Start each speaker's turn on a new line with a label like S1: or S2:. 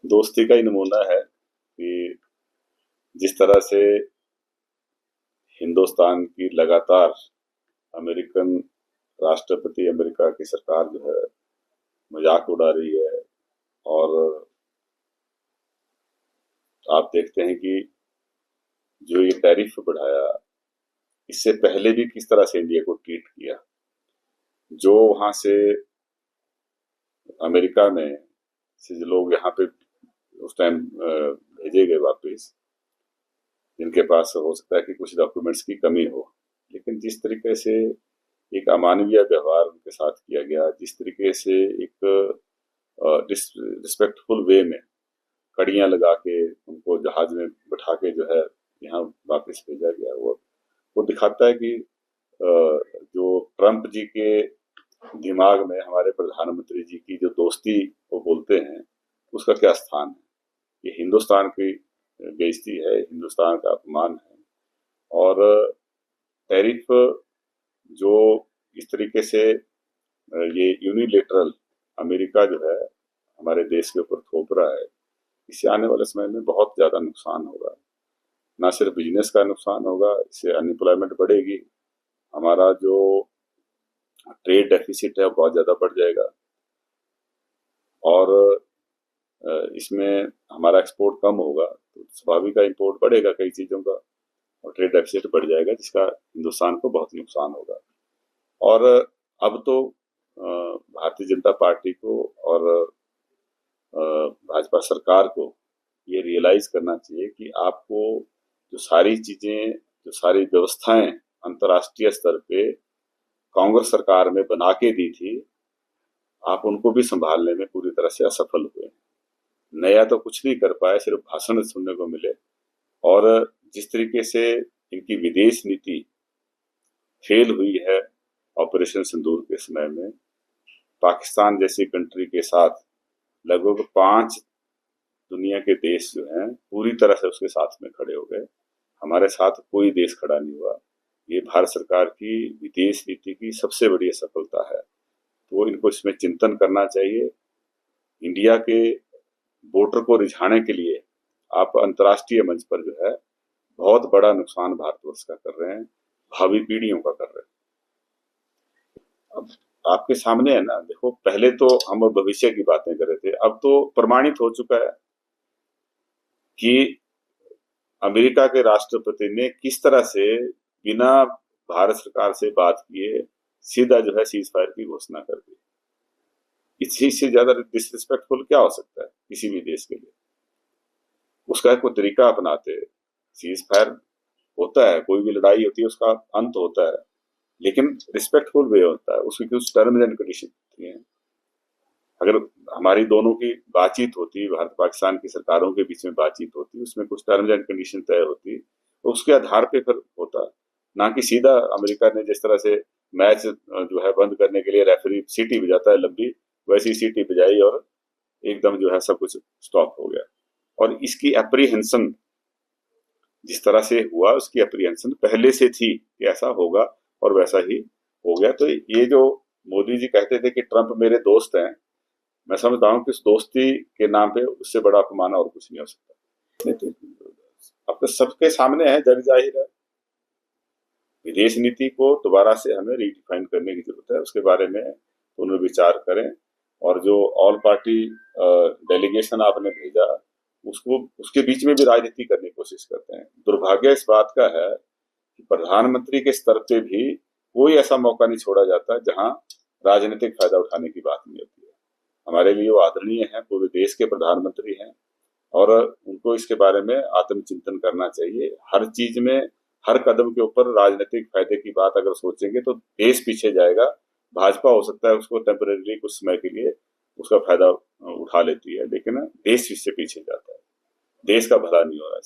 S1: दोस्ती का ही नमूना है कि जिस तरह से हिंदुस्तान की लगातार अमेरिकन राष्ट्रपति, अमेरिका की सरकार जो है मजाक उड़ा रही है। और आप देखते हैं कि जो ये टैरिफ बढ़ाया, इससे पहले भी किस तरह से इंडिया को ट्रीट किया। जो वहां से अमेरिका में से जो लोग यहाँ पे उस टाइम भेजे गए वापस, जिनके पास हो सकता है कि कुछ डॉक्यूमेंट्स की कमी हो, लेकिन जिस तरीके से एक अमानवीय व्यवहार उनके साथ किया गया, जिस तरीके से एक रिस्पेक्टफुल वे में कड़ियां लगा के उनको जहाज में बैठा के जो है यहाँ वापस भेजा गया, वो दिखाता है कि जो ट्रंप जी के दिमाग में हमारे प्रधानमंत्री जी की जो दोस्ती वो बोलते हैं, उसका क्या स्थान है। ये हिंदुस्तान की बेइज्जती है, हिंदुस्तान का अपमान है। और टैरिफ जो इस तरीके से ये यूनिलेटरल अमेरिका जो है हमारे देश के ऊपर थोप रहा है, इससे आने वाले समय में बहुत ज्यादा नुकसान होगा। ना सिर्फ बिजनेस का नुकसान होगा, इससे अनएम्प्लॉयमेंट बढ़ेगी, हमारा जो ट्रेड डेफिसिट है बहुत ज्यादा बढ़ जाएगा, और इसमें हमारा एक्सपोर्ट कम होगा तो स्वाभाविक का इंपोर्ट बढ़ेगा कई चीजों का, और ट्रेड डेफिसिट बढ़ जाएगा, जिसका हिंदुस्तान को बहुत नुकसान होगा। और अब तो भारतीय जनता पार्टी को और भाजपा सरकार को ये रियलाइज करना चाहिए कि आपको जो सारी चीजें, जो सारी व्यवस्थाएं अंतर्राष्ट्रीय स्तर पे कांग्रेस सरकार में बना के दी थी, आप उनको भी संभालने में पूरी तरह से असफल हुए। नया तो कुछ नहीं कर पाए, सिर्फ भाषण सुनने को मिले। और जिस तरीके से इनकी विदेश नीति फेल हुई है ऑपरेशन सिंदूर के समय में, पाकिस्तान जैसी कंट्री के साथ लगभग 5 दुनिया के देश जो हैं पूरी तरह से उसके साथ में खड़े हो गए, हमारे साथ कोई देश खड़ा नहीं हुआ। ये भारत सरकार की विदेश नीति की सबसे बड़ी असफलता है, तो इनको इसमें चिंतन करना चाहिए। इंडिया के वोटर को रिझाने के लिए आप अंतर्राष्ट्रीय मंच पर जो है बहुत बड़ा नुकसान भारतवर्ष का कर रहे हैं, भावी पीढ़ियों का कर रहे हैं। अब आपके सामने है ना, देखो पहले तो हम भविष्य की बातें कर रहे थे, अब तो प्रमाणित हो चुका है कि अमेरिका के राष्ट्रपति ने किस तरह से बिना भारत सरकार से बात किए सीधा जो है सीज फायर की घोषणा कर दी। इसी से ज्यादा डिसरिस्पेक्टफुल क्या हो सकता है किसी भी देश के लिए। उसका कोई तरीका अपनाते, सीज फायर होता है, कोई भी लड़ाई होती है उसका अंत होता है, लेकिन रिस्पेक्टफुल वे होता है, उसकी कुछ टर्म्स एंड कंडीशन होती हैं। अगर हमारी दोनों की बातचीत होती, भारत पाकिस्तान की सरकारों के बीच में बातचीत होती, उसमें कुछ टर्म्स एंड कंडीशन तय होती, तो उसके आधार पे फिर होता, ना कि सीधा अमेरिका ने जिस तरह से मैच जो है बंद करने के लिए रेफरी सीटी बजाता है लंबी, वैसी सीटी बजाई और एकदम जो है सब कुछ स्टॉप हो गया। और इसकी अप्रीहेंशन जिस तरह से हुआ, उसकी अप्रीहेंशन पहले से थी कि ऐसा होगा और वैसा ही हो गया। तो ये जो मोदी जी कहते थे कि ट्रंप मेरे दोस्त हैं, मैं समझता हूँ कि उस दोस्ती के नाम पे उससे बड़ा अपमान और कुछ नहीं हो सकता। नहीं तो आपके सबके सामने है, जग जाहिर है। विदेश नीति को दोबारा से हमें रीडिफाइन करने की जरूरत है, उसके बारे में पुनर्विचार करें। और जो ऑल पार्टी डेलीगेशन आपने भेजा, उसको उसके बीच में भी राजनीति करने की कोशिश करते हैं। दुर्भाग्य इस बात का है कि प्रधानमंत्री के स्तर पे भी कोई ऐसा मौका नहीं छोड़ा जाता जहां राजनीतिक फायदा उठाने की बात नहीं होती है। हमारे लिए वो आदरणीय हैं, पूरे देश के प्रधानमंत्री हैं, और उनको इसके बारे में आत्मचिंतन करना चाहिए। हर चीज में, हर कदम के ऊपर राजनीतिक फायदे की बात अगर सोचेंगे तो देश पीछे जाएगा। भाजपा हो सकता है उसको टेम्परेरी कुछ समय के लिए उसका फायदा उठा लेती है, लेकिन देश इससे पीछे जाता है, देश का भला नहीं हो रहा है।